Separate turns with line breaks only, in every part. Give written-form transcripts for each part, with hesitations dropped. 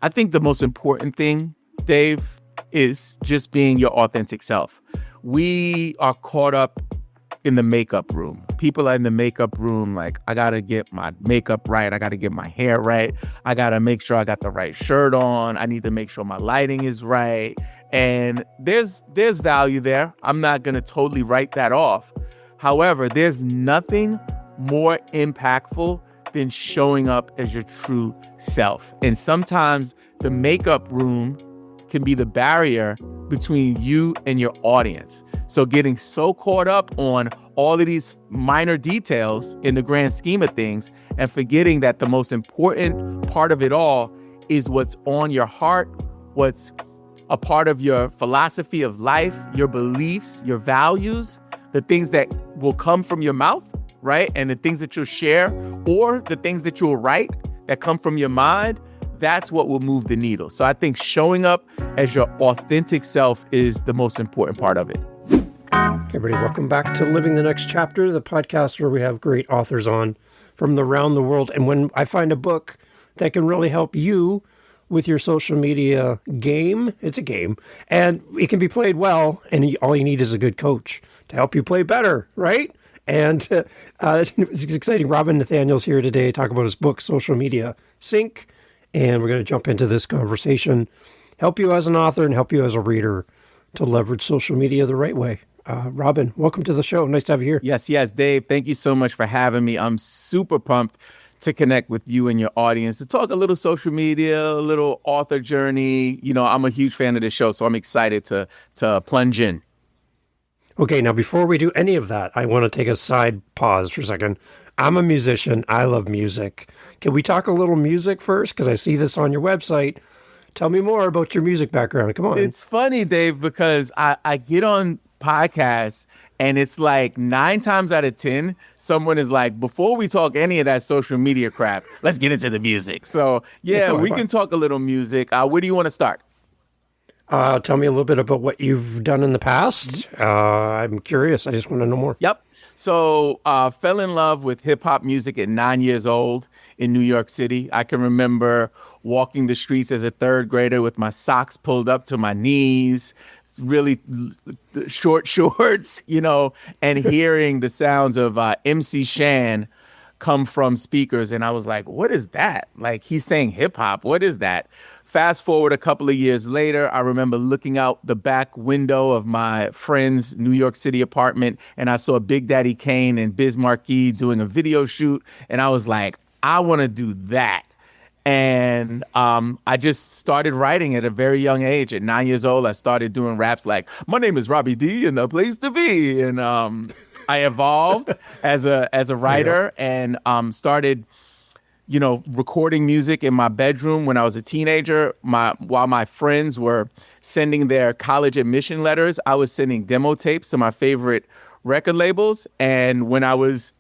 I think the most important thing, Dave, is just being your authentic self. We are caught up in the makeup room. People are in the makeup room like, I got to get my makeup right. I got to get my hair right. I got to make sure I got the right shirt on. I need to make sure my lighting is right. And there's value there. I'm not going to totally write that off. However, there's nothing more impactful than showing up as your true self. And sometimes the makeup room can be the barrier between you and your audience. So getting so caught up on all of these minor details in the grand scheme of things and forgetting that the most important part of it all is what's on your heart, what's a part of your philosophy of life, your beliefs, your values, the things that will come from your mouth, right? And the things that you'll share or the things that you'll write that come from your mind, that's what will move the needle. So I think showing up as your authentic self is the most important part of it.
Hey everybody, welcome back to Living the Next Chapter, the podcast where we have great authors on from around the world. And when I find a book that can really help you with your social media game, it's a game, and it can be played well, and all you need is a good coach to help you play better, right? And it's exciting. Robin Nathaniel's here today to talk about his book, Social Media Sync, and we're going to jump into this conversation, help you as an author and help you as a reader to leverage social media the right way. Robin, welcome to the show. Nice to have you here.
Yes, Dave. Thank you so much for having me. I'm super pumped to connect with you and your audience, to talk a little social media, a little author journey. You know, I'm a huge fan of this show, so I'm excited to plunge in.
Okay, now before we do any of that, I want to take a side pause for a second. I'm a musician. I love music. Can we talk a little music first? Because I see this on your website. Tell me more about your music background. Come on.
It's funny, Dave, because I get on podcasts and it's like 9 times out of 10, someone is like, before we talk any of that social media crap, let's get into the music. So we can talk a little music. Where do you want to start?
Tell me a little bit about what you've done in the past. I'm curious. I just want to know more.
Yep. So fell in love with hip hop music at 9 years old in New York City. I can remember walking the streets as a third grader with my socks pulled up to my knees, really short shorts, and hearing the sounds of MC Shan come from speakers. And I was like, what is that? Like, he's saying hip hop. What is that? Fast forward a couple of years later, I remember looking out the back window of my friend's New York City apartment, and I saw Big Daddy Kane and Biz Markie doing a video shoot. And I was like, I want to do that. And I just started writing at a very young age. At 9 years old, I started doing raps like, my name is Robbie D and the place to be. And I evolved as a writer and started recording music in my bedroom when I was a teenager. While my friends were sending their college admission letters, I was sending demo tapes to my favorite record labels. And when I was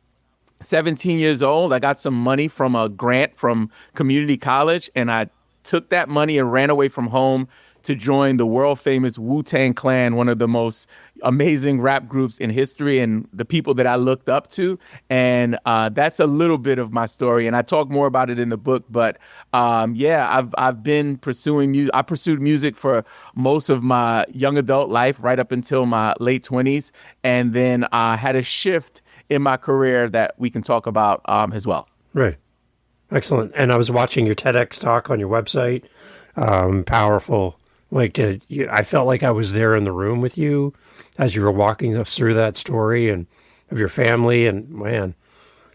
17 years old, I got some money from a grant from community college, and I took that money and ran away from home to join the world famous Wu-Tang Clan, one of the most amazing rap groups in history and the people that I looked up to. And that's a little bit of my story. And I talk more about it in the book. But I've been pursuing music. I pursued music for most of my young adult life, right up until my late 20s. And then I had a shift in my career that we can talk about as well.
Right. Excellent. And I was watching your TEDx talk on your website. Powerful. I felt like I was there in the room with you as you were walking us through that story and of your family. And man,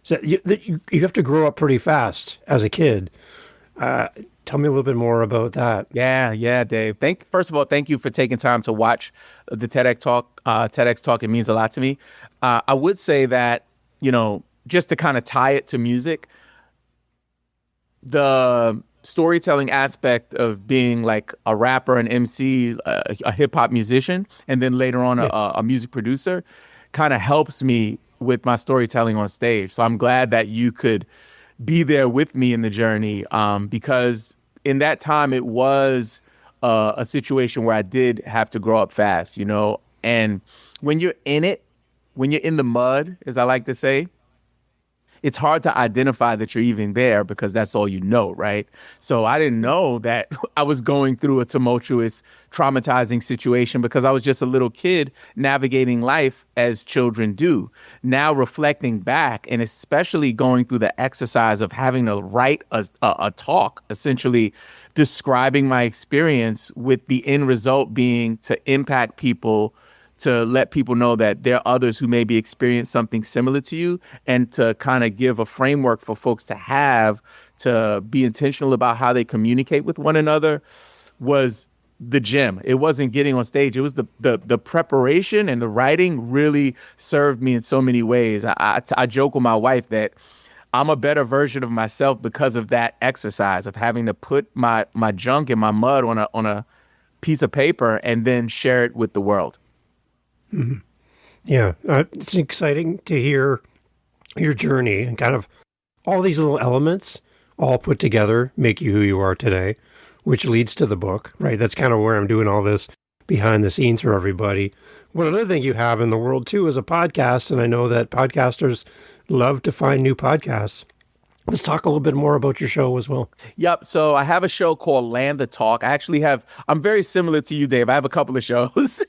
so you have to grow up pretty fast as a kid. Tell me a little bit more about that.
Yeah, Dave. First of all, thank you for taking time to watch the TEDx talk. It means a lot to me. I would say that, just to kind of tie it to music, the storytelling aspect of being like a rapper, an MC, a hip hop musician, and then later on a music producer kind of helps me with my storytelling on stage. So I'm glad that you could be there with me in the journey because in that time it was a situation where I did have to grow up fast, and when you're in it, when you're in the mud, as I like to say, it's hard to identify that you're even there because that's all you know, right? So I didn't know that I was going through a tumultuous, traumatizing situation because I was just a little kid navigating life as children do. Now reflecting back and especially going through the exercise of having to write a talk, essentially describing my experience with the end result being to impact people, to let people know that there are others who maybe experience something similar to you, and to kind of give a framework for folks to have to be intentional about how they communicate with one another was the gem. It wasn't getting on stage. It was the preparation, and the writing really served me in so many ways. I joke with my wife that I'm a better version of myself because of that exercise of having to put my junk and my mud on a piece of paper and then share it with the world.
Mm-hmm. Yeah, it's exciting to hear your journey and kind of all these little elements all put together make you who you are today, which leads to the book, right? That's kind of where I'm doing all this behind the scenes for everybody. One other thing you have in the world, too, is a podcast, and I know that podcasters love to find new podcasts. Let's talk a little bit more about your show as well.
Yep. So I have a show called Land the Talk. I'm very similar to you, Dave. I have a couple of shows.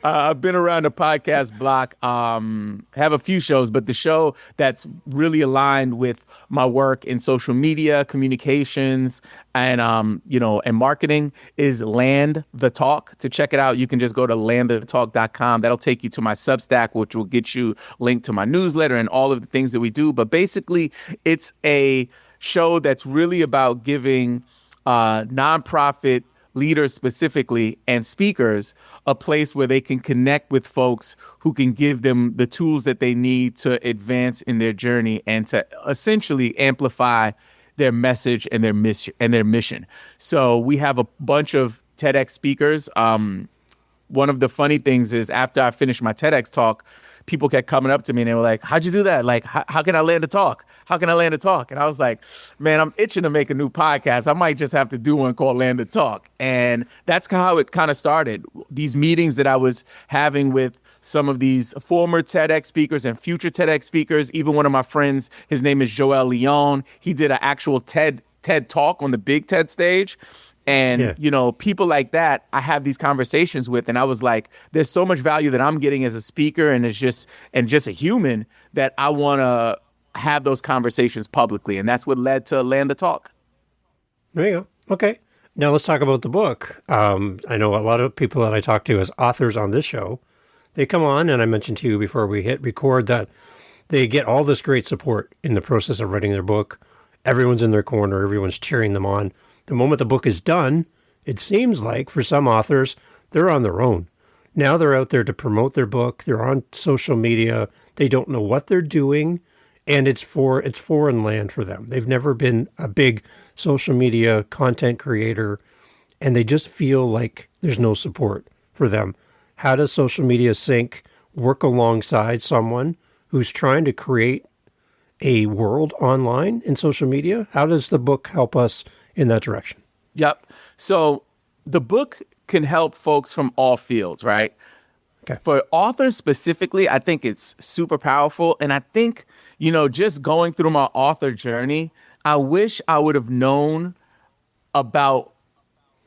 I've been around the podcast block, have a few shows, but the show that's really aligned with my work in social media, communications, and and marketing is Land the Talk. To check it out, you can just go to landthetalk.com. That'll take you to my Substack, which will get you linked to my newsletter and all of the things that we do. But basically, it's a show that's really about giving nonprofit leaders specifically and speakers a place where they can connect with folks who can give them the tools that they need to advance in their journey and to essentially amplify their message and their mission. So we have a bunch of TEDx speakers. One of the funny things is after I finished my TEDx talk, people kept coming up to me and they were like, how'd you do that? Like, how can I land a talk? How can I land a talk? And I was like, man, I'm itching to make a new podcast. I might just have to do one called Land a Talk. And that's how it kind of started. These meetings that I was having with some of these former TEDx speakers and future TEDx speakers. Even one of my friends, his name is Joél Leon. He did an actual TED talk on the big TED stage. And, people like that, I have these conversations with, and I was like, there's so much value that I'm getting as a speaker and just a human that I want to have those conversations publicly. And that's what led to Land the Talk.
There you go. Okay. Now let's talk about the book. I know a lot of people that I talk to as authors on this show, they come on, and I mentioned to you before we hit record that they get all this great support in the process of writing their book. Everyone's in their corner. Everyone's cheering them on. The moment the book is done, it seems like for some authors, they're on their own. Now they're out there to promote their book. They're on social media. They don't know what they're doing, and it's foreign land for them. They've never been a big social media content creator, and they just feel like there's no support for them. How does social media sync work alongside someone who's trying to create a world online in social media? How does the book help us in that direction?
Yep. So the book can help folks from all fields, right?
Okay.
For authors specifically, I think it's super powerful. And I think, just going through my author journey, I wish I would have known about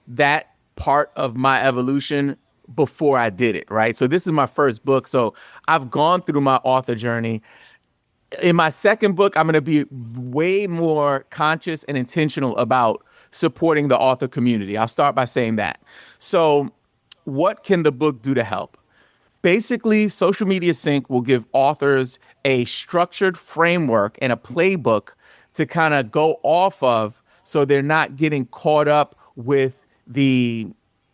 that part of my evolution before I did it, right? So this is my first book. So I've gone through my author journey. In my second book, I'm going to be way more conscious and intentional about supporting the author community. I'll start by saying that. So what can the book do to help? Basically, Social Media Sync will give authors a structured framework and a playbook to kind of go off of so they're not getting caught up with the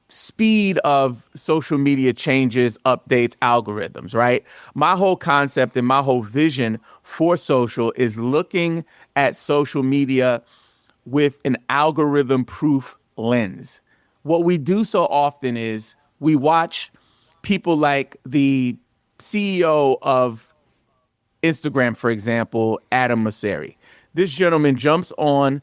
speed of social media changes, updates, algorithms, right? My whole concept and my whole vision for social is looking at social media with an algorithm-proof lens. What we do so often is we watch people like the CEO of Instagram, for example, Adam Mosseri. This gentleman jumps on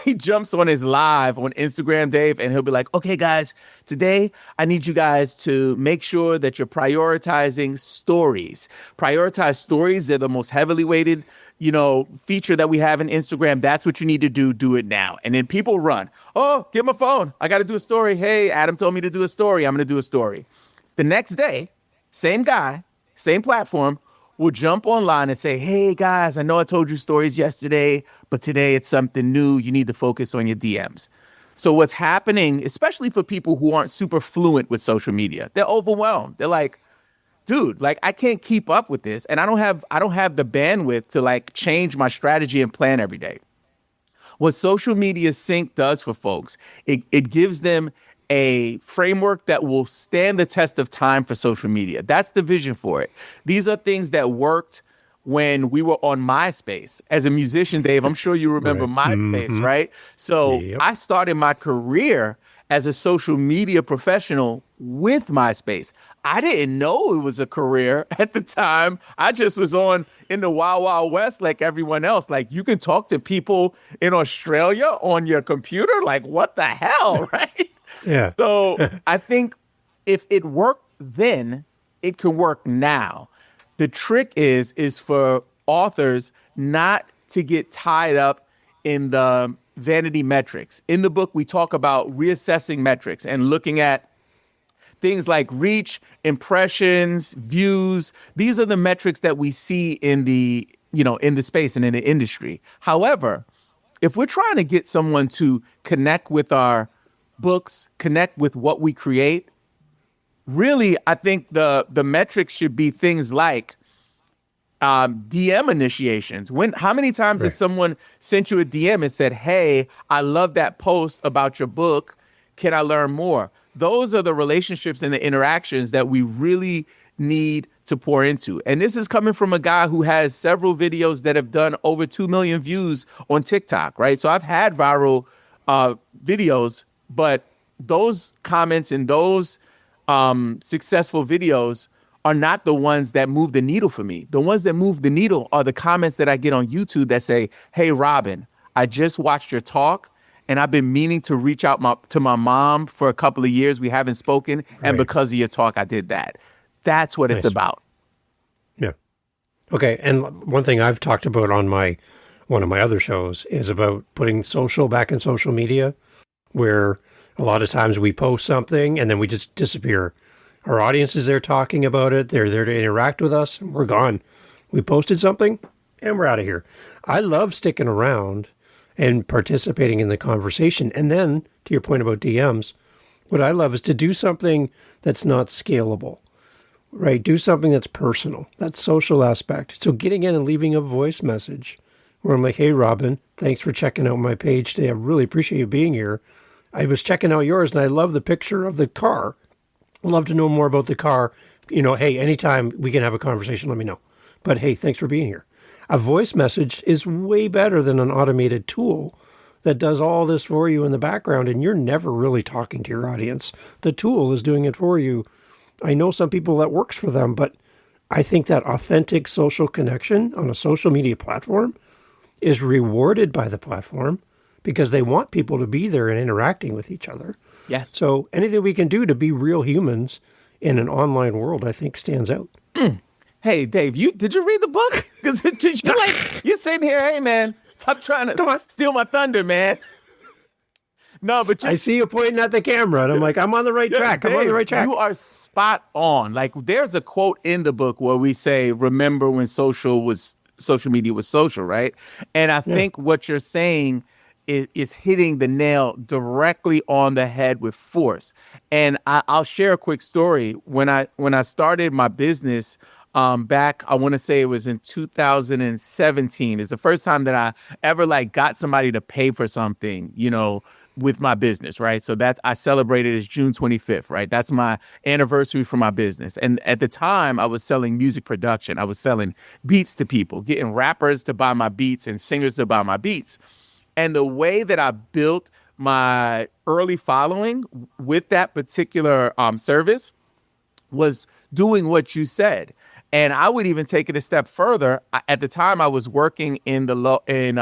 he jumps on his live on Instagram, Dave, and he'll be like, okay, guys, today I need you guys to make sure that you're prioritizing stories. Prioritize stories. They're the most heavily weighted, feature that we have in Instagram. That's what you need to do. Do it now. And then people run. Oh, get my phone. I got to do a story. Hey, Adam told me to do a story. I'm going to do a story. The next day, same guy, same platform, will jump online and say, hey, guys, I know I told you stories yesterday, but today it's something new. You need to focus on your DMs. So what's happening, especially for people who aren't super fluent with social media, they're overwhelmed. They're like, dude, like I can't keep up with this. And I don't have the bandwidth to like change my strategy and plan every day. What social media sync does for folks, it gives them a framework that will stand the test of time for social media. That's the vision for it. These are things that worked when we were on MySpace. As a musician, Dave, I'm sure you remember MySpace, right? So I started my career as a social media professional with MySpace. I didn't know it was a career at the time. I just was in the Wild Wild West like everyone else. Like you can talk to people in Australia on your computer. Like what the hell, right?
Yeah.
So I think if it worked then, it can work now. The trick is for authors not to get tied up in the vanity metrics. In the book, we talk about reassessing metrics and looking at things like reach, impressions, views. These are the metrics that we see in the space and in the industry. However, if we're trying to get someone to connect with our books, connect with what we create, really, I think the metrics should be things like DM initiations. How many times has someone sent you a DM and said, hey, I love that post about your book. Can I learn more? Those are the relationships and the interactions that we really need to pour into. And this is coming from a guy who has several videos that have done over 2 million views on TikTok, right? So I've had viral videos, but those comments and those successful videos are not the ones that move the needle for me. The ones that move the needle are the comments that I get on YouTube that say, hey, Robin, I just watched your talk and I've been meaning to reach out to my mom for a couple of years. We haven't spoken. And because of your talk, I did that. That's what it's about.
Yeah. Okay. And one thing I've talked about on one of my other shows is about putting social back in social media, where a lot of times we post something and then we just disappear. Our audience is there talking about it. They're there to interact with us. We're gone. We posted something and we're out of here. I love sticking around and participating in the conversation. And then, to your point about DMs, what I love is to do something that's not scalable, right? Do something that's personal, that social aspect. So getting in and leaving a voice message where I'm like, hey, Robin, thanks for checking out my page today. I really appreciate you being here. I was checking out yours, and I love the picture of the car. I'd love to know more about the car. Hey, anytime we can have a conversation, let me know. But hey, thanks for being here. A voice message is way better than an automated tool that does all this for you in the background, and you're never really talking to your audience. The tool is doing it for you. I know some people that works for them, but I think that authentic social connection on a social media platform is rewarded by the platform because they want people to be there and interacting with each other.
Yes.
So anything we can do to be real humans in an online world, I think, stands out.
Hey, Dave, did you read the book? Because you're sitting here, hey, man, stop trying to steal my thunder, man. No, but
I see you pointing at the camera, and I'm like, I'm on the right track.
Dave,
I'm on the right track.
You are spot on. Like, there's a quote in the book where we say, remember when social media was social, right? And I think what you're saying is hitting the nail directly on the head with force. And I'll share a quick story. When I started my business back, I want to say it was in 2017. It's the first time that I ever got somebody to pay for something, with my business, right? So I celebrated as June 25th, right? That's my anniversary for my business. And at the time, I was selling music production. I was selling beats to people, getting rappers to buy my beats and singers to buy my beats. And the way that I built my early following with that particular service was doing what you said. And I would even take it a step further. At the time, I was working in in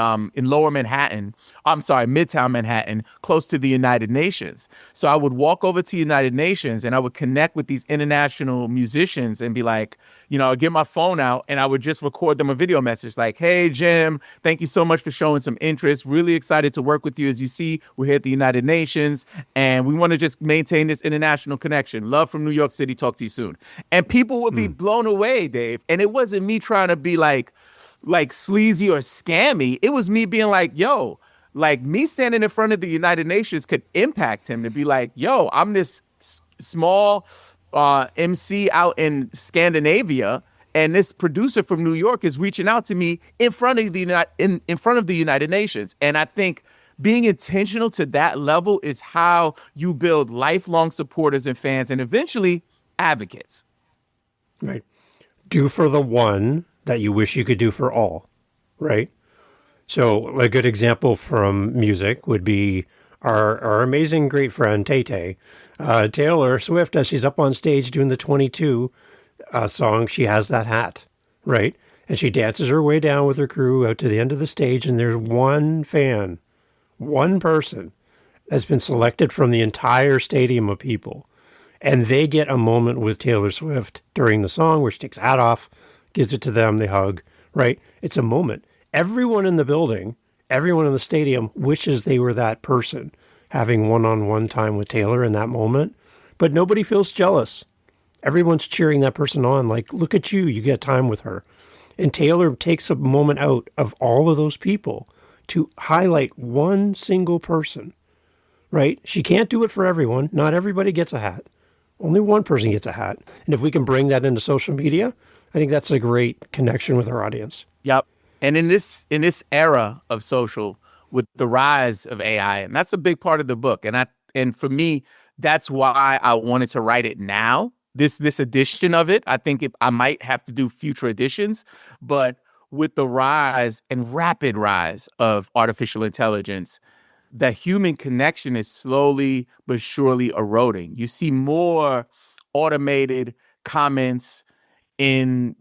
Lower Manhattan. I'm sorry, Midtown Manhattan, close to the United Nations. So I would walk over to United Nations and I would connect with these international musicians and be like, I'd get my phone out and I would just record them a video message like, "Hey, Jim, thank you so much for showing some interest. Really excited to work with you. As you see, we're here at the United Nations and we want to just maintain this international connection. Love from New York City. Talk to you soon." And people would be blown away, Dave. And it wasn't me trying to be like sleazy or scammy. It was me being like, yo, like me standing in front of the United Nations could impact him to be like, yo, I'm this small MC out in Scandinavia, and this producer from New York is reaching out to me in front of in front of the United Nations. And I think being intentional to that level is how you build lifelong supporters and fans and eventually advocates.
Right. Do for the one that you wish you could do for all, right? So a good example from music would be our amazing great friend Tay Taylor Swift, as she's up on stage doing the 22 song, she has that hat, right? And she dances her way down with her crew out to the end of the stage, and there's one fan, one person that's been selected from the entire stadium of people. And they get a moment with Taylor Swift during the song where she takes her hat off, gives it to them, they hug, right? It's a moment. Everyone in the building, everyone in the stadium wishes they were that person having one-on-one time with Taylor in that moment, but nobody feels jealous. Everyone's cheering that person on, like, look at you, you get time with her. And Taylor takes a moment out of all of those people to highlight one single person, right? She can't do it for everyone. Not everybody gets a hat. Only one person gets a hat. And if we can bring that into social media, I think that's a great connection with our audience.
Yep. And in this era of social, with the rise of AI, and that's a big part of the book. And for me, that's why I wanted to write it now. This edition of it, I think I might have to do future editions, but with the rise and rapid rise of artificial intelligence, the human connection is slowly but surely eroding. You see more automated comments in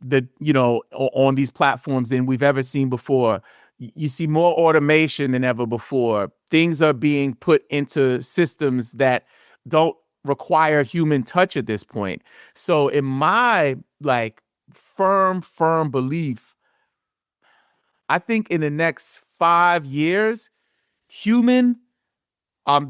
on these platforms than we've ever seen before. You see more automation than ever before. Things are being put into systems that don't require human touch at this point. So in my firm belief, I think in the next 5 years, the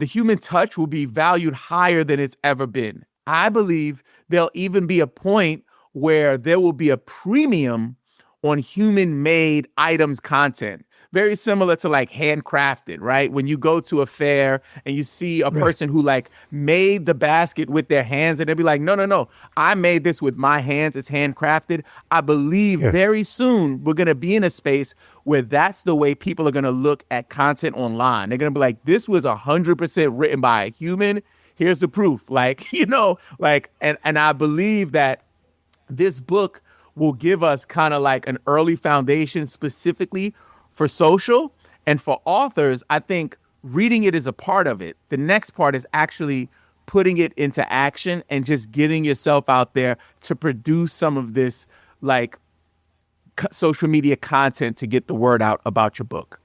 human touch will be valued higher than it's ever been. I believe there'll even be a point where there will be a premium on human-made items content. Very similar to handcrafted, right? When you go to a fair and you see a person who made the basket with their hands and they'll be like, no, I made this with my hands. It's handcrafted. I believe very soon we're going to be in a space where that's the way people are going to look at content online. They're going to be like, this was 100% written by a human. Here's the proof. And I believe that this book will give us kind of an early foundation specifically for social. And for authors, I think reading it is a part of it. The next part is actually putting it into action and just getting yourself out there to produce some of this social media content to get the word out about your book.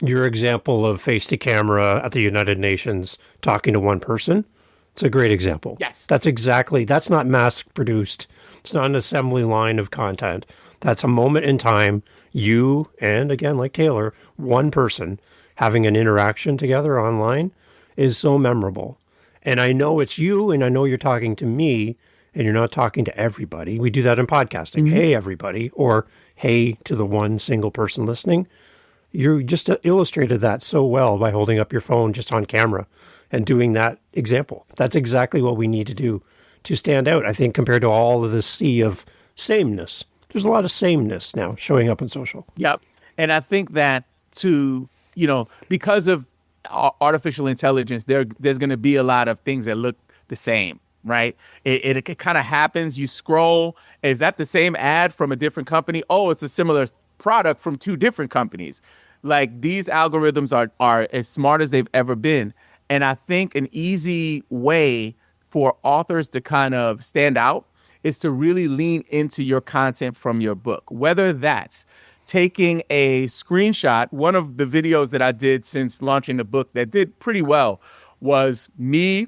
Your example of face to camera at the United Nations talking to one person, it's a great example.
Yes.
That's not mass produced. It's not an assembly line of content. That's a moment in time. You, and again, like Taylor, one person having an interaction together online is so memorable. And I know it's you, and I know you're talking to me, and you're not talking to everybody. We do that in podcasting. Mm-hmm. Hey, everybody, or hey to the one single person listening. You just illustrated that so well by holding up your phone just on camera and doing that example. That's exactly what we need to do to stand out, I think, compared to all of this sea of sameness. There's a lot of sameness now showing up in social.
Yep. And I think that because of artificial intelligence, there's going to be a lot of things that look the same, right? It kind of happens. You scroll. Is that the same ad from a different company? Oh, it's a similar product from two different companies. These algorithms are as smart as they've ever been. And I think an easy way for authors to kind of stand out is to really lean into your content from your book, whether that's taking a screenshot. One of the videos that I did since launching the book that did pretty well was me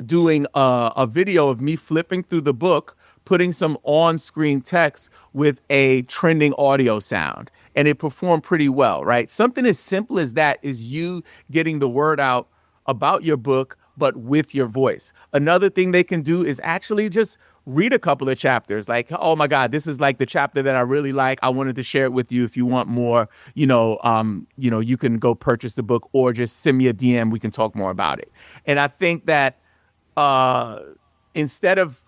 doing a video of me flipping through the book, putting some on-screen text with a trending audio sound. And it performed pretty well, right? Something as simple as that is you getting the word out about your book, but with your voice. Another thing they can do is actually just read a couple of chapters. Like, oh my God, this is like the chapter that I really like. I wanted to share it with you. If you want more, you can go purchase the book or just send me a DM. We can talk more about it. And I think that instead of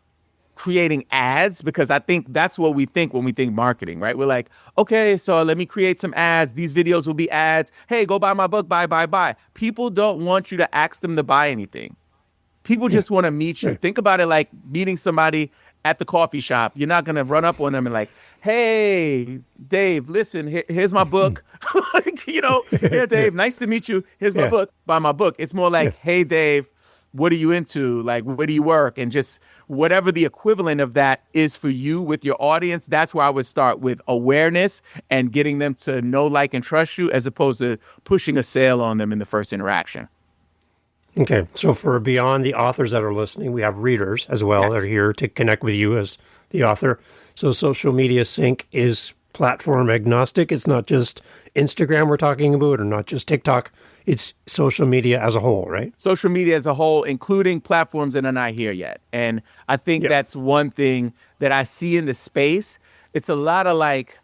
creating ads, because I think that's what we think when we think marketing, right? We're like, okay, so let me create some ads. These videos will be ads. Hey, go buy my book, buy. People don't want you to ask them to buy anything. People just want to meet you. Think about it like meeting somebody at the coffee shop. You're not going to run up on them and like, hey, Dave, listen, here's my book. Here, Dave, nice to meet you. Here's my book, buy my book. It's more like, hey, Dave, what are you into? Like, where do you work? And just whatever the equivalent of that is for you with your audience, that's where I would start with awareness and getting them to know, like, and trust you as opposed to pushing a sale on them in the first interaction.
Okay. So for beyond the authors that are listening, we have readers as well that are here to connect with you as the author. So social media sync is platform agnostic. It's not just Instagram we're talking about or not just TikTok. It's social media as a whole, right?
Social media as a whole, including platforms that are not here yet. And I think that's one thing that I see in the space. It's a lot of like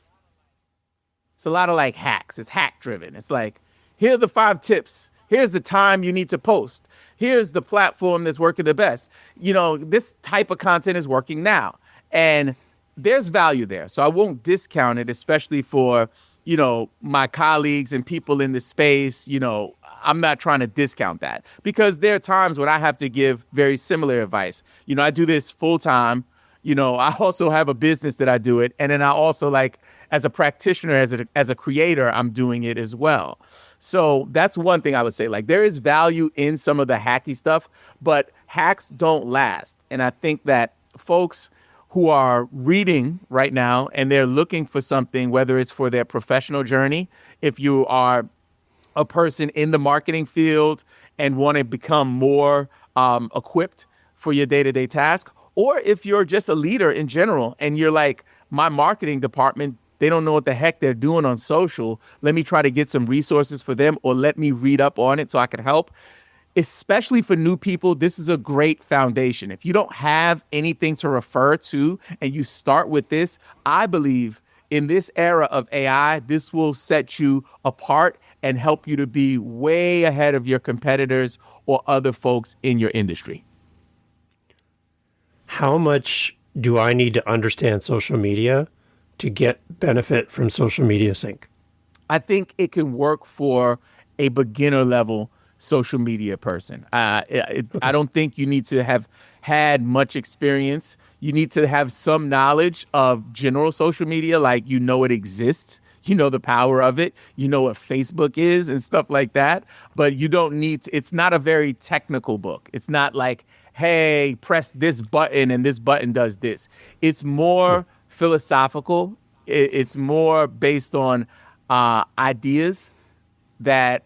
hacks. It's hack driven. It's like, here are the 5 tips. Here's the time you need to post. Here's the platform that's working the best. This type of content is working now. And there's value there. So I won't discount it, especially for, my colleagues and people in the space. I'm not trying to discount that because there are times when I have to give very similar advice. I do this full time. I also have a business that I do it. And then I also as a practitioner, as a creator, I'm doing it as well. So that's one thing I would say. There is value in some of the hacky stuff, but hacks don't last. And I think that folks who are reading right now and they're looking for something, whether it's for their professional journey, if you are a person in the marketing field and want to become more equipped for your day-to-day task, or if you're just a leader in general and you're like, my marketing department, they don't know what the heck they're doing on social. Let me try to get some resources for them or let me read up on it so I can help. Especially for new people, this is a great foundation. If you don't have anything to refer to and you start with this, I believe in this era of AI, this will set you apart and help you to be way ahead of your competitors or other folks in your industry.
How much do I need to understand social media to get benefit from social media sync?
I think it can work for a beginner level social media person. I don't think you need to have had much experience. You need to have some knowledge of general social media, like it exists. The power of it. What Facebook is and stuff like that. But you don't need to, it's not a very technical book. It's not like, hey, press this button and this button does this. It's more philosophical. It's more based on ideas that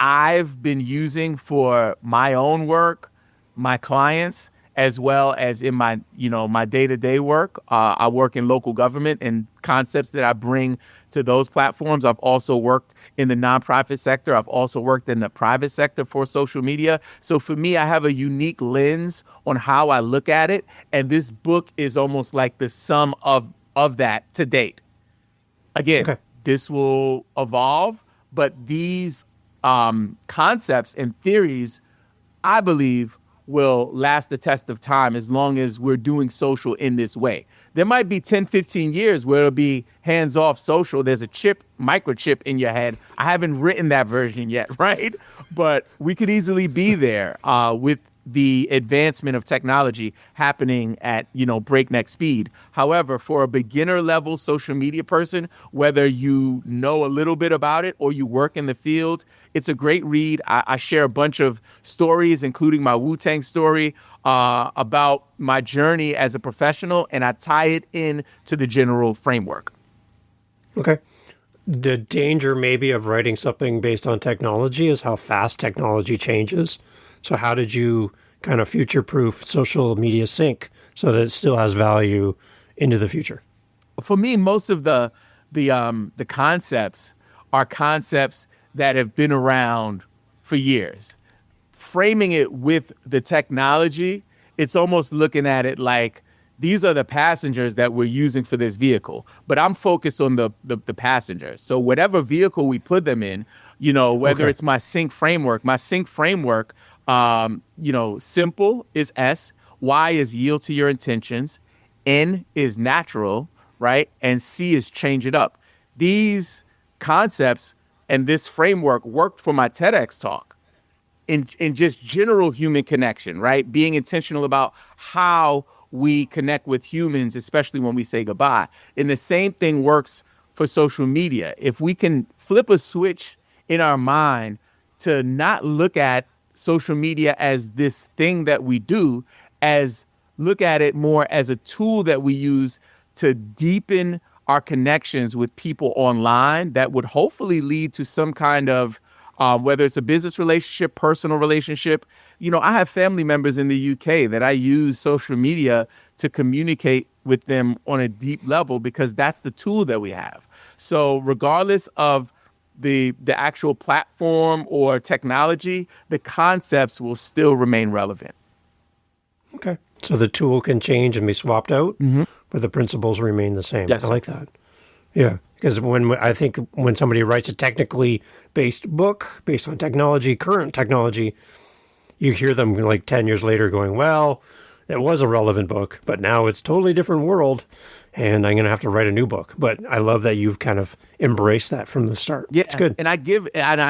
I've been using for my own work, my clients, as well as in my, my day-to-day work. I work in local government and concepts that I bring to those platforms. I've also worked in the nonprofit sector. I've also worked in the private sector for social media. So for me, I have a unique lens on how I look at it. And this book is almost like the sum of that to date. Again, This will evolve, but these concepts and theories, I believe, will last the test of time as long as we're doing social in this way. There might be 10, 15 years where it'll be hands-off social. There's a microchip in your head. I haven't written that version yet, right? But we could easily be there with the advancement of technology happening at, breakneck speed. However, for a beginner level social media person, whether you know a little bit about it or you work in the field, it's a great read. I share a bunch of stories, including my Wu-Tang story, about my journey as a professional, and I tie it in to the general framework.
Okay. The danger maybe of writing something based on technology is how fast technology changes. So how did you kind of future-proof social media sync so that it still has value into the future?
For me, most of the concepts are concepts that have been around for years. Framing it with the technology, it's almost looking at it like these are the passengers that we're using for this vehicle, but I'm focused on the passengers. So whatever vehicle we put them in, whether it's my sync framework, simple is S, Y is yield to your intentions, N is natural, right? And C is change it up. These concepts and this framework worked for my TEDx talk in just general human connection, right? Being intentional about how we connect with humans, especially when we say goodbye. And the same thing works for social media. If we can flip a switch in our mind to not look at social media as this thing that we do, as look at it more as a tool that we use to deepen our connections with people online, that would hopefully lead to some kind of whether it's a business relationship, personal relationship. I have family members in the UK that I use social media to communicate with them on a deep level because that's the tool that we have. So regardless of the actual platform or technology, the concepts will still remain relevant.
Okay. So the tool can change and be swapped out, but the principles remain the same.
Yes,
I like that. Yeah. Because when somebody writes a technically based book based on technology, current technology, you hear them like 10 years later going, well, it was a relevant book, but now it's a totally different world and I'm going to have to write a new book. But I love that you've kind of embraced that from the start.
Yeah,
it's good.
And I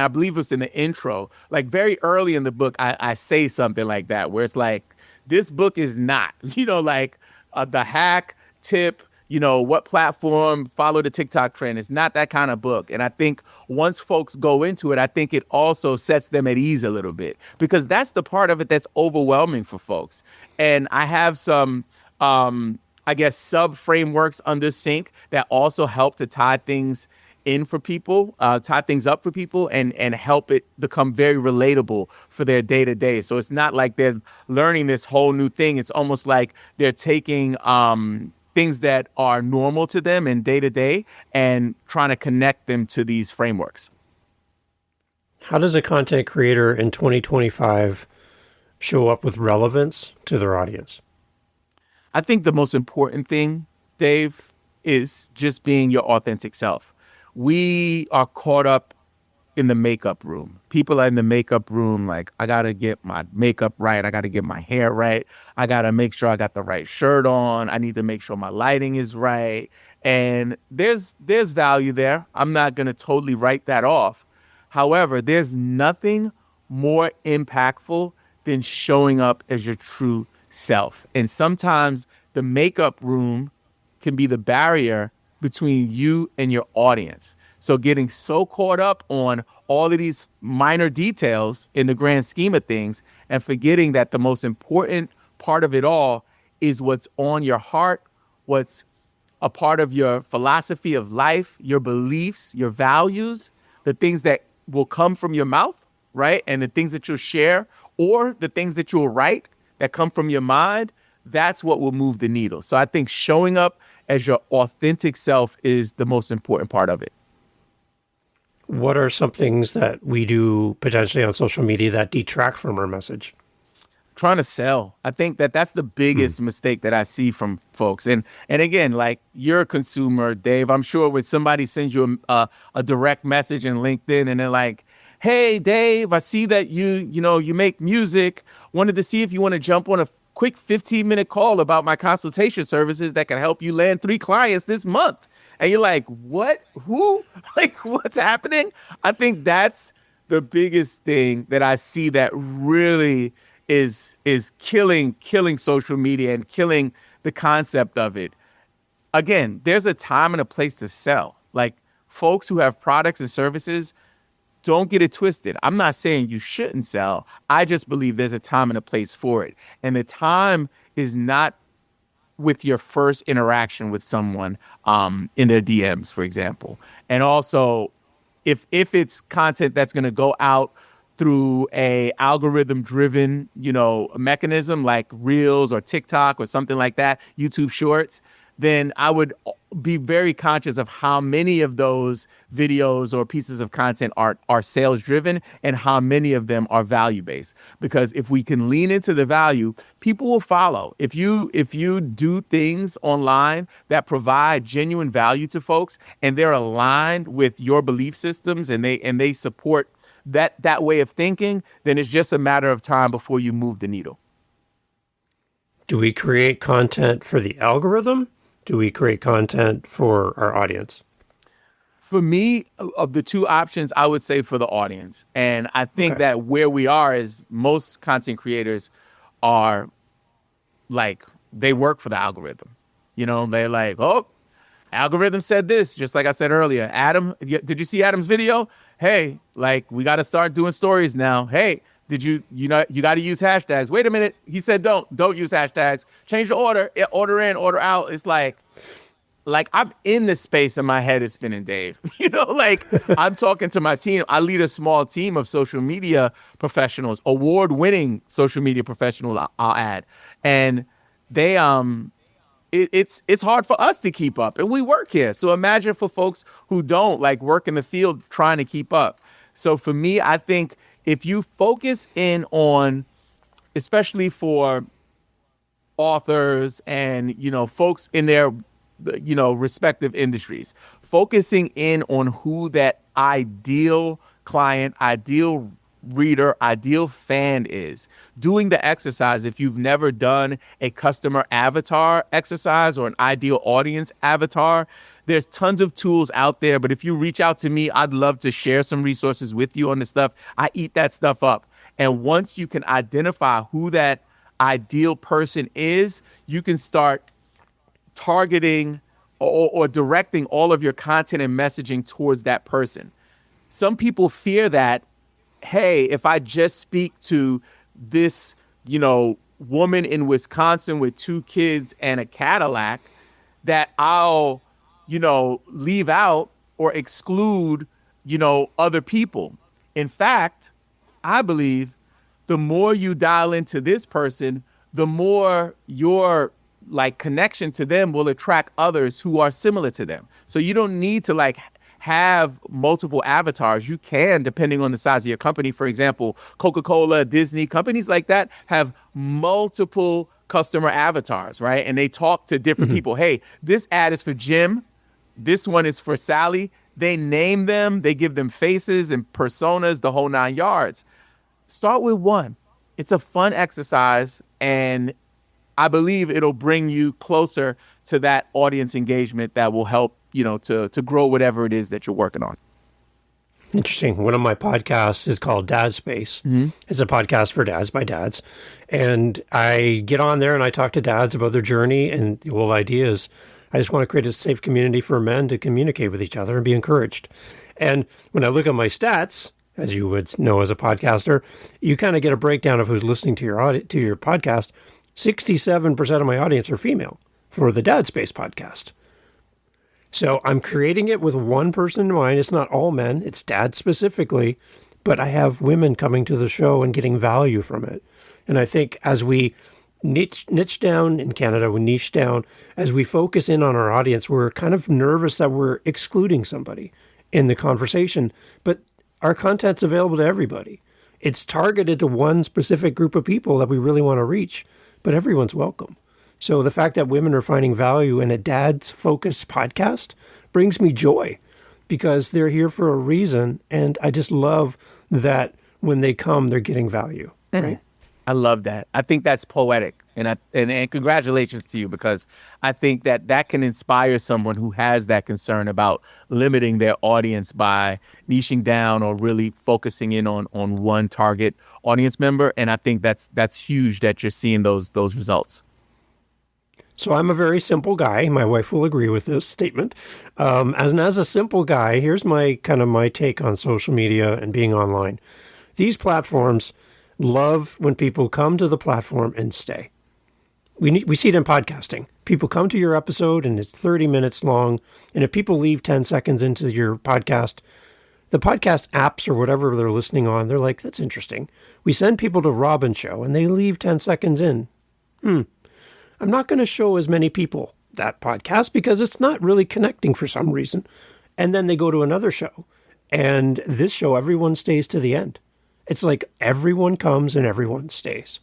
believe it's in the intro, like very early in the book, I say something like that, where it's like, this book is not, the hack tip, what platform, follow the TikTok trend. It's not that kind of book. And I think once folks go into it, I think it also sets them at ease a little bit, because that's the part of it that's overwhelming for folks. And I have some, sub frameworks under Sync that also help to tie things in for people, tie things up for people, and help it become very relatable for their day to day. So it's not like they're learning this whole new thing. It's almost like they're taking things that are normal to them in day to day and trying to connect them to these frameworks.
How does a content creator in 2025 show up with relevance to their audience?
I think the most important thing, Dave, is just being your authentic self. We are caught up in the makeup room. People are in the makeup room like, I got to get my makeup right. I got to get my hair right. I got to make sure I got the right shirt on. I need to make sure my lighting is right. And there's value there. I'm not going to totally write that off. However, there's nothing more impactful than showing up as your true self. And sometimes the makeup room can be the barrier between you and your audience. So getting so caught up on all of these minor details in the grand scheme of things and forgetting that the most important part of it all is what's on your heart, what's a part of your philosophy of life, your beliefs, your values, the things that will come from your mouth, right? And the things that you'll share or the things that you'll write that come from your mind, that's what will move the needle. So I think showing up as your authentic self is the most important part of it.
What are some things that we do potentially on social media that detract from our message?
Trying to sell. I think that's the biggest mistake that I see from folks. And again, like, you're a consumer, Dave. I'm sure when somebody sends you a direct message in LinkedIn and they're like, hey, Dave, I see that you make music. Wanted to see if you want to jump on a quick 15-minute call about my consultation services that can help you land 3 clients this month. And you're like, what? Who? Like, what's happening? I think that's the biggest thing that I see that really is killing social media and killing the concept of it. Again, there's a time and a place to sell. Like, folks who have products and services, don't get it twisted. I'm not saying you shouldn't sell. I just believe there's a time and a place for it. And the time is not with your first interaction with someone in their DMs, for example. And also, if it's content that's going to go out through a algorithm-driven, mechanism like Reels or TikTok or something like that, YouTube Shorts, then I would be very conscious of how many of those videos or pieces of content are sales driven and how many of them are value based. Because if we can lean into the value, people will follow. If you do things online that provide genuine value to folks and they're aligned with your belief systems and they support that way of thinking, then it's just a matter of time before you move the needle.
Do we create content for the algorithm? Do we create content for our audience?
For me, of the two options, I would say for the audience. And I think that where we are is most content creators are like, they work for the algorithm. They're like, oh, algorithm said this, just like I said earlier. Adam, did you see Adam's video? Hey, like, we got to start doing stories now. Hey, you got to use hashtags. Wait a minute. He said, don't use hashtags. Change the order. Order in, order out. It's like I'm in the space and my head is spinning, Dave. I'm talking to my team. I lead a small team of social media professionals, award-winning social media professionals, I'll add. And they, it's hard for us to keep up, and we work here. So imagine for folks who don't work in the field trying to keep up. So for me, I think if you focus in on, especially for authors and, folks in their, respective industries, focusing in on who that ideal client, ideal reader, ideal fan is. Doing the exercise, if you've never done a customer avatar exercise or an ideal audience avatar, there's tons of tools out there. But if you reach out to me, I'd love to share some resources with you on this stuff. I eat that stuff up. And once you can identify who that ideal person is, you can start targeting or directing all of your content and messaging towards that person. Some people fear that, hey, if I just speak to this, woman in Wisconsin with 2 kids and a Cadillac, that I'll, leave out or exclude, other people. In fact, I believe the more you dial into this person, the more your connection to them will attract others who are similar to them. So you don't need to have multiple avatars. You can, depending on the size of your company. For example, Coca-Cola, Disney, companies like that have multiple customer avatars, right? And they talk to different people. Hey, this ad is for Jim. This one is for Sally. They name them. They give them faces and personas, the whole 9 yards. Start with one. It's a fun exercise, and I believe it'll bring you closer to that audience engagement that will help, to grow whatever it is that you're working on.
Interesting. One of my podcasts is called Dad Space. Mm-hmm. It's a podcast for dads by dads. And I get on there and I talk to dads about their journey. And the whole idea is I just want to create a safe community for men to communicate with each other and be encouraged. And when I look at my stats, as you would know as a podcaster, you kind of get a breakdown of who's listening to your podcast. 67% of my audience are female for the Dad Space podcast. So I'm creating it with one person in mind. It's not all men. It's dads specifically. But I have women coming to the show and getting value from it. And I think as we niche down in Canada, we niche down, as we focus in on our audience, we're kind of nervous that we're excluding somebody in the conversation. But our content's available to everybody. It's targeted to one specific group of people that we really want to reach, but everyone's welcome. So the fact that women are finding value in a dad's focused podcast brings me joy because they're here for a reason. And I just love that when they come, they're getting value. Right?
I love that. I think that's poetic. And congratulations to you, because I think that can inspire someone who has that concern about limiting their audience by niching down or really focusing in on one target audience member. And I think that's huge that you're seeing those results.
So I'm a very simple guy. My wife will agree with this statement. As a simple guy, here's my take on social media and being online. These platforms love when people come to the platform and stay. We see it in podcasting. People come to your episode and it's 30 minutes long. And if people leave 10 seconds into your podcast, the podcast apps or whatever they're listening on, they're like, that's interesting. We send people to Robin's show and they leave 10 seconds in. I'm not going to show as many people that podcast because it's not really connecting for some reason. And then they go to another show. And this show, everyone stays to the end. It's like everyone comes and everyone stays.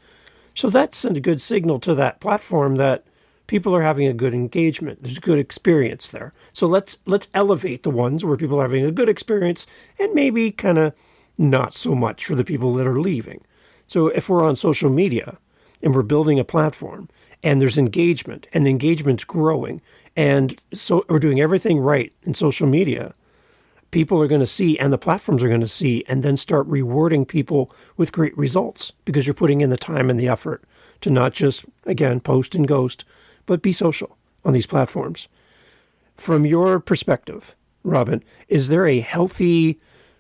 So that's a good signal to that platform that people are having a good engagement. There's a good experience there. So let's elevate the ones where people are having a good experience and maybe kind of not so much for the people that are leaving. So if we're on social media and we're building a platform and there's engagement and the engagement's growing and so we're doing everything right in social media, people are going to see and the platforms are going to see and then start rewarding people with great results because you're putting in the time and the effort to not just, again, post and ghost, but be social on these platforms. From your perspective, Robin, is there a healthy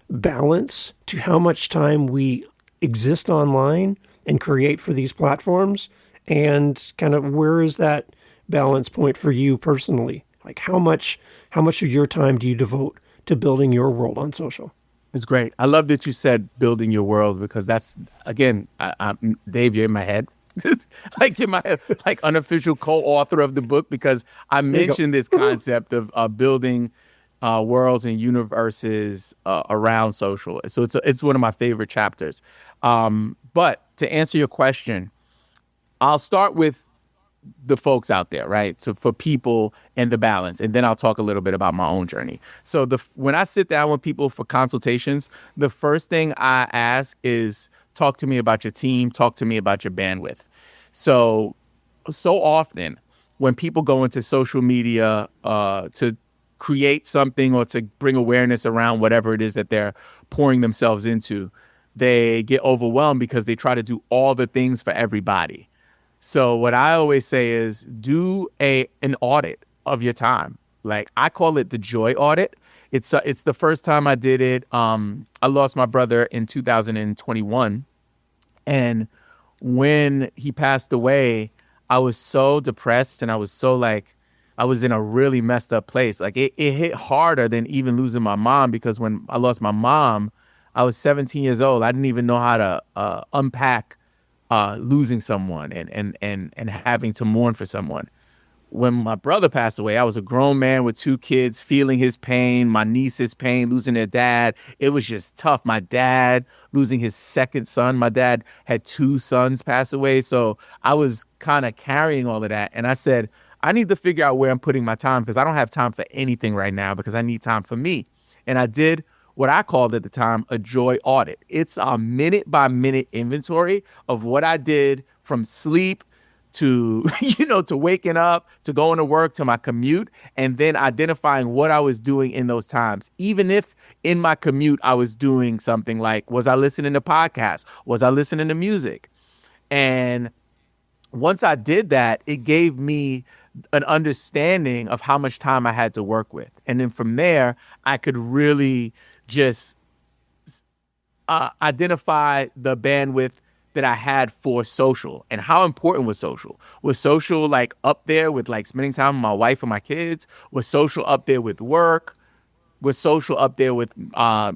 balance to how much time we exist online and create for these platforms? And kind of where is that balance point for you personally? Like how much of your time do you devote to building your world on social?
It's great. I love that you said building your world because that's, again, Dave, you're in my head. Like you're my unofficial co-author of the book because I mentioned this concept of building worlds and universes around social. So it's one of my favorite chapters. But to answer your question, I'll start with the folks out there, right? So for people and the balance, and then I'll talk a little bit about my own journey. So when I sit down with people for consultations, the first thing I ask is talk to me about your team, talk to me about your bandwidth. So often when people go into social media to create something or to bring awareness around whatever it is that they're pouring themselves into, they get overwhelmed because they try to do all the things for everybody. So what I always say is do an audit of your time. Like I call it the joy audit. It's the first time I did it. I lost my brother in 2021. And when he passed away, I was so depressed and I was so I was in a really messed up place. Like it hit harder than even losing my mom because when I lost my mom, I was 17 years old. I didn't even know how to unpack losing someone and having to mourn for someone. When my brother passed away, I was a grown man with 2 kids, feeling his pain, my niece's pain, losing their dad. It was just tough. My dad losing his second son. My dad had 2 sons pass away. So I was kind of carrying all of that. And I said, I need to figure out where I'm putting my time because I don't have time for anything right now because I need time for me. And I did what I called at the time a joy audit. It's a minute by minute inventory of what I did from sleep to, to waking up, to going to work, to my commute, and then identifying what I was doing in those times. Even if in my commute, I was doing something like, was I listening to podcasts? Was I listening to music? And once I did that, it gave me an understanding of how much time I had to work with. And then from there, I could really just identify the bandwidth that I had for social and how important was social. Was social like up there with like spending time with my wife and my kids? Was social up there with work? Was social up there with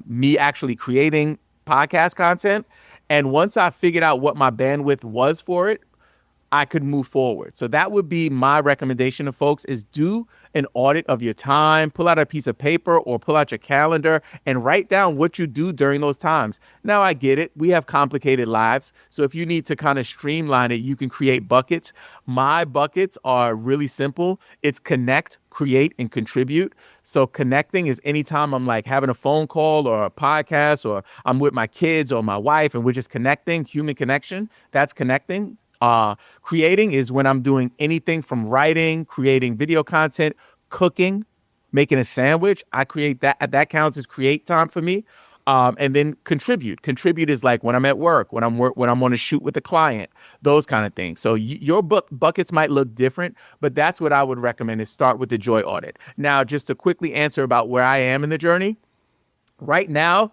me actually creating podcast content? And once I figured out what my bandwidth was for it, I could move forward. So that would be my recommendation to folks is do an audit of your time, pull out a piece of paper or pull out your calendar and write down what you do during those times. Now I get it. We have complicated lives. So if you need to kind of streamline it, you can create buckets. My buckets are really simple. It's connect, create, and contribute. So connecting is anytime I'm like having a phone call or a podcast or I'm with my kids or my wife and we're just connecting, human connection. That's connecting. Creating is when I'm doing anything from writing, creating video content, cooking, making a sandwich. I create that. That counts as create time for me. And then contribute. Contribute is like when I'm at work, when I'm on a shoot with a client, those kind of things. So your buckets might look different, but that's what I would recommend is start with the joy audit. Now, just to quickly answer about where I am in the journey, right now,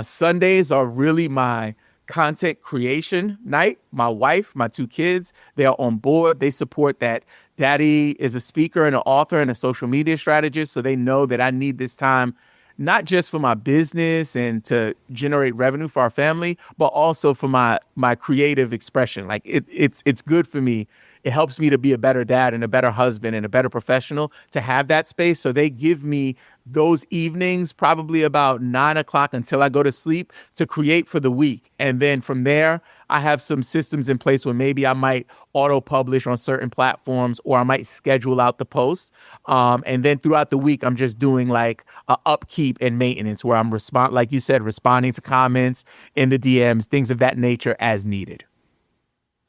Sundays are really my content creation night. My wife, my two kids, they are on board. They support that daddy is a speaker and an author and a social media strategist. So they know that I need this time, not just for my business and to generate revenue for our family, but also for my creative expression. Like it's good for me. It helps me to be a better dad and a better husband and a better professional to have that space. So they give me those evenings, probably about 9 o'clock until I go to sleep, to create for the week. And then from there, I have some systems in place where maybe I might auto publish on certain platforms, or I might schedule out the post. And then throughout the week, I'm just doing like upkeep and maintenance where I'm like you said, responding to comments in the DMs, things of that nature as needed.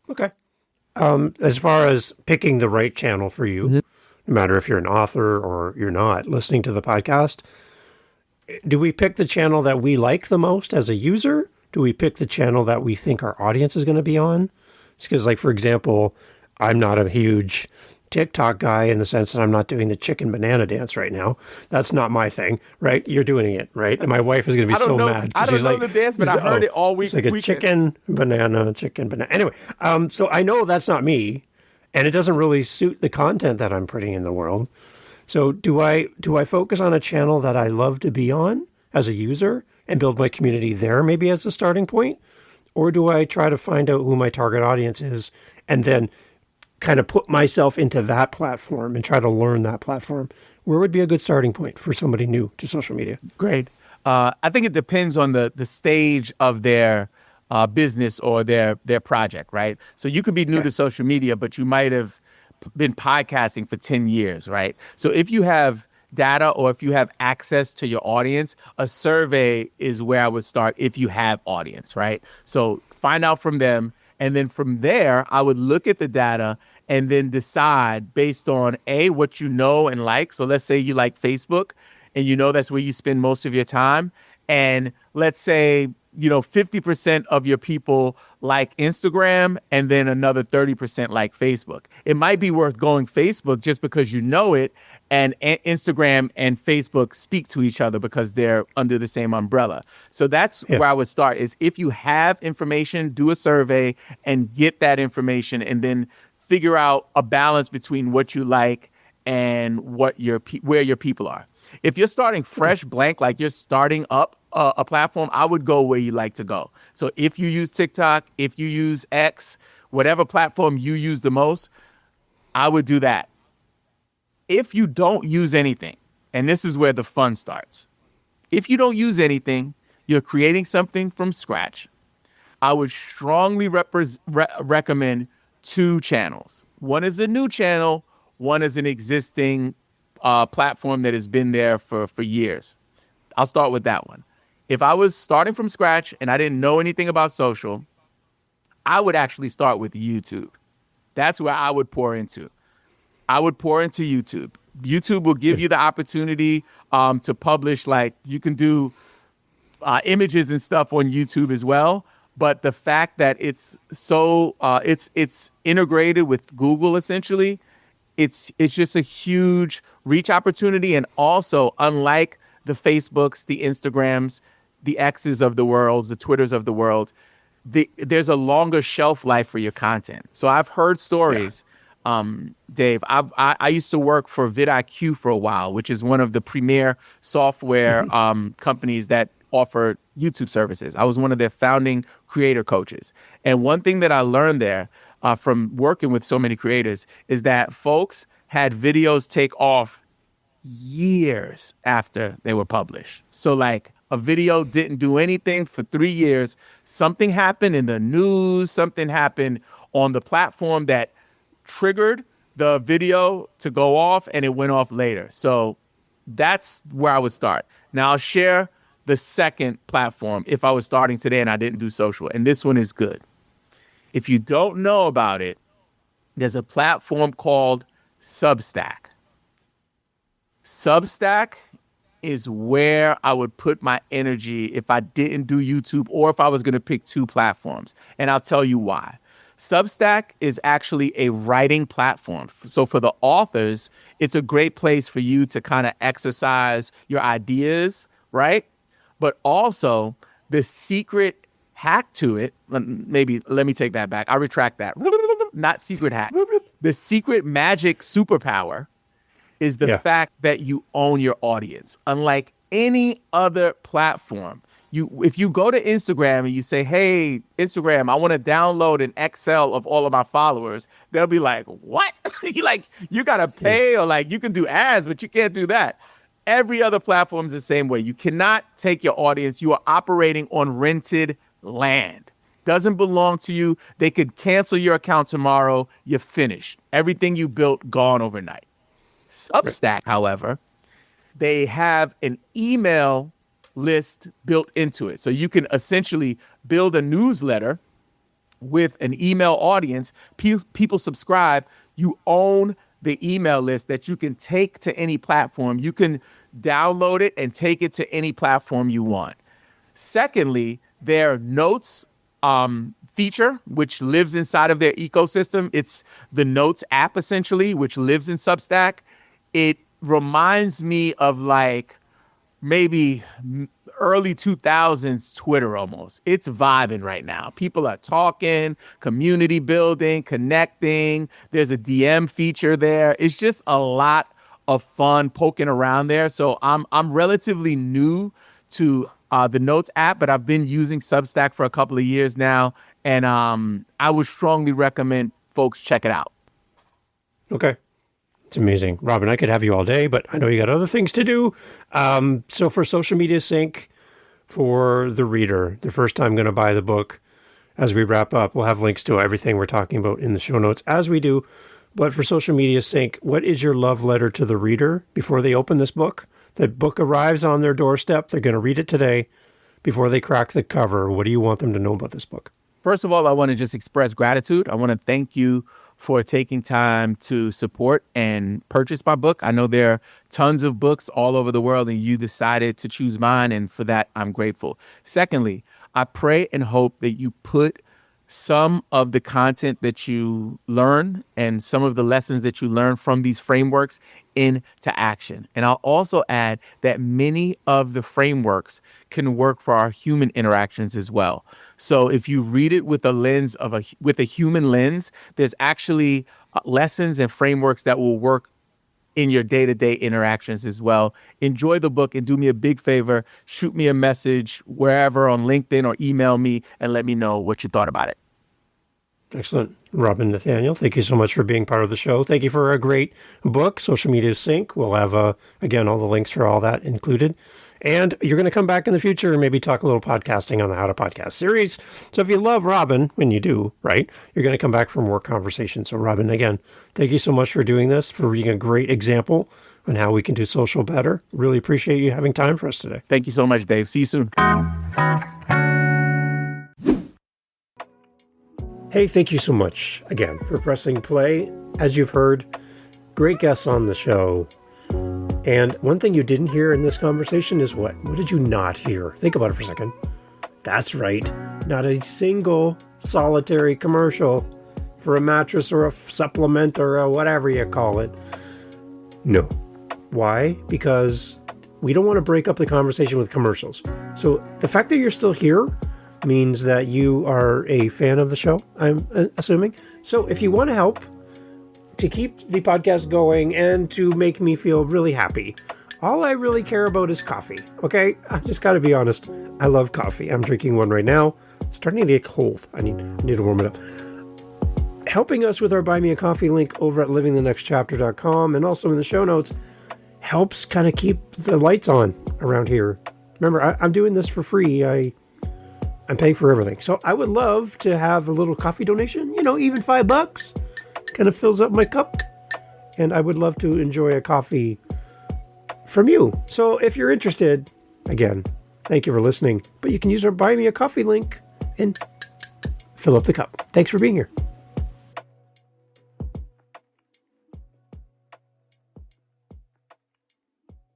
Okay. As far as picking the right channel for you, no matter if you're an author or you're not listening to the podcast, do we pick the channel that we like the most as a user? Do we pick the channel that we think our audience is going to be on? It's because, like, for example, I'm not a huge TikTok guy in the sense that I'm not doing the chicken banana dance right now. That's not my thing, right? You're doing it, right? And my wife is going to be so mad.
I don't know the dance, but I heard it all week.
It's like a chicken banana. Anyway, so I know that's not me, and it doesn't really suit the content that I'm putting in the world. So do I focus on a channel that I love to be on as a user and build my community there maybe as a starting point? Or do I try to find out who my target audience is and then kind of put myself into that platform and try to learn that platform? Where would be a good starting point for somebody new to social media?
Great. I think it depends on the stage of their business or their project, right? So you could be new to social media, but you might have been podcasting for 10 years, right? So if you have data or if you have access to your audience, a survey is where I would start if you have audience, right? So find out from them. And then from there, I would look at the data and then decide based on what you know and like. So let's say you like Facebook and you know that's where you spend most of your time. And let's say, 50% of your people like Instagram and then another 30% like Facebook. It might be worth going Facebook just because you know it, and Instagram and Facebook speak to each other because they're under the same umbrella. So that's where I would start is if you have information, do a survey and get that information and then figure out a balance between what you like and where your people are. If you're starting fresh, blank, like you're starting up a platform, I would go where you like to go. So if you use TikTok, if you use X, whatever platform you use the most, I would do that. If you don't use anything, and this is where the fun starts. If you don't use anything, you're creating something from scratch, I would strongly recommend 2 channels. One is a new channel, one is an existing platform that has been there for years. I'll start with that one. If I was starting from scratch and I didn't know anything about social, I would actually start with YouTube. That's where I would pour into. I would pour into YouTube. YouTube will give you the opportunity to publish, like you can do images and stuff on YouTube as well. But the fact that it's so it's integrated with Google essentially, it's just a huge reach opportunity. And also, unlike the Facebooks, the Instagrams, the X's of the world, the Twitters of the world, there's a longer shelf life for your content. So I've heard stories, Dave. I used to work for vidIQ for a while, which is one of the premier software companies that offer YouTube services. I was one of their founding creator coaches. And one thing that I learned there from working with so many creators is that folks had videos take off years after they were published. So like a video didn't do anything for 3 years. Something happened in the news, something happened on the platform that triggered the video to go off, and it went off later. So that's where I would start. Now I'll share the second platform if I was starting today and I didn't do social. And this one is good. If you don't know about it, there's a platform called Substack. Substack is where I would put my energy if I didn't do YouTube or if I was going to pick two platforms. And I'll tell you why. Substack is actually a writing platform. So for the authors, it's a great place for you to kind of exercise your ideas, right? But also the secret hack to it, maybe let me take that back. I retract that. Not secret hack. The secret magic superpower is the fact that you own your audience. Unlike any other platform, if you go to Instagram and you say, hey, Instagram, I want to download an Excel of all of my followers, they'll be like, what? You got to pay, or you can do ads, but you can't do that. Every other platform is the same way. You cannot take your audience. You are operating on rented land. Doesn't belong to you. They could cancel your account tomorrow. You're finished. Everything you built, gone overnight. Substack, however, they have an email list built into it. So you can essentially build a newsletter with an email audience. People subscribe. You own the email list that you can take to any platform. You can download it and take it to any platform you want. Secondly, their notes feature, which lives inside of their ecosystem. It's the Notes app, essentially, which lives in Substack. It reminds me of maybe early 2000s Twitter almost. It's vibing right now. People are talking, community building, connecting. There's a DM feature there. It's just a lot of fun poking around there. So I'm relatively new to the Notes app, but I've been using Substack for a couple of years now. And I would strongly recommend folks check it out.
Okay. It's amazing. Robin, I could have you all day, but I know you got other things to do. So for Social Media Sync, for the reader, the first time going to buy the book, as we wrap up, we'll have links to everything we're talking about in the show notes as we do. But for Social Media Sync, what is your love letter to the reader before they open this book? The book arrives on their doorstep. They're going to read it today. Before they crack the cover, what do you want them to know about this book?
First of all, I want to just express gratitude. I want to thank you for taking time to support and purchase my book. I know there are tons of books all over the world, and you decided to choose mine, and for that, I'm grateful. Secondly, I pray and hope that you put some of the content that you learn and some of the lessons that you learn from these frameworks into action. And I'll also add that many of the frameworks can work for our human interactions as well. So if you read it with with a human lens, there's actually lessons and frameworks that will work in your day-to-day interactions as well. Enjoy the book, and do me a big favor. Shoot me a message wherever on LinkedIn or email me and let me know what you thought about it.
Excellent. Robin, Nathaniel, thank you so much for being part of the show. Thank you for a great book, Social Media Sync. We'll have, again, all the links for all that included. And you're going to come back in the future and maybe talk a little podcasting on the How to Podcast series. So if you love Robin, when you do, right, you're going to come back for more conversations. So Robin, again, thank you so much for doing this, for being a great example on how we can do social better. Really appreciate you having time for us today.
Thank you so much, Dave. See you soon.
Hey, thank you so much again for pressing play. As you've heard, great guests on the show. And one thing you didn't hear in this conversation is what? What did you not hear? Think about it for a second. That's right. Not a single solitary commercial for a mattress or a supplement or a whatever you call it. No. Why? Because we don't want to break up the conversation with commercials. So the fact that you're still here means that you are a fan of the show, I'm assuming. So if you want to help to keep the podcast going and to make me feel really happy, all I really care about is coffee, okay? I just got to be honest. I love coffee. I'm drinking one right now. It's starting to get cold. I need to warm it up. Helping us with our Buy Me a Coffee link over at livingthenextchapter.com and also in the show notes helps kind of keep the lights on around here. Remember, I'm doing this for free. I'm paying for everything. So I would love to have a little coffee donation, even $5 kind of fills up my cup. And I would love to enjoy a coffee from you. So if you're interested, again, thank you for listening. But you can use our Buy Me a Coffee link and fill up the cup. Thanks for being here.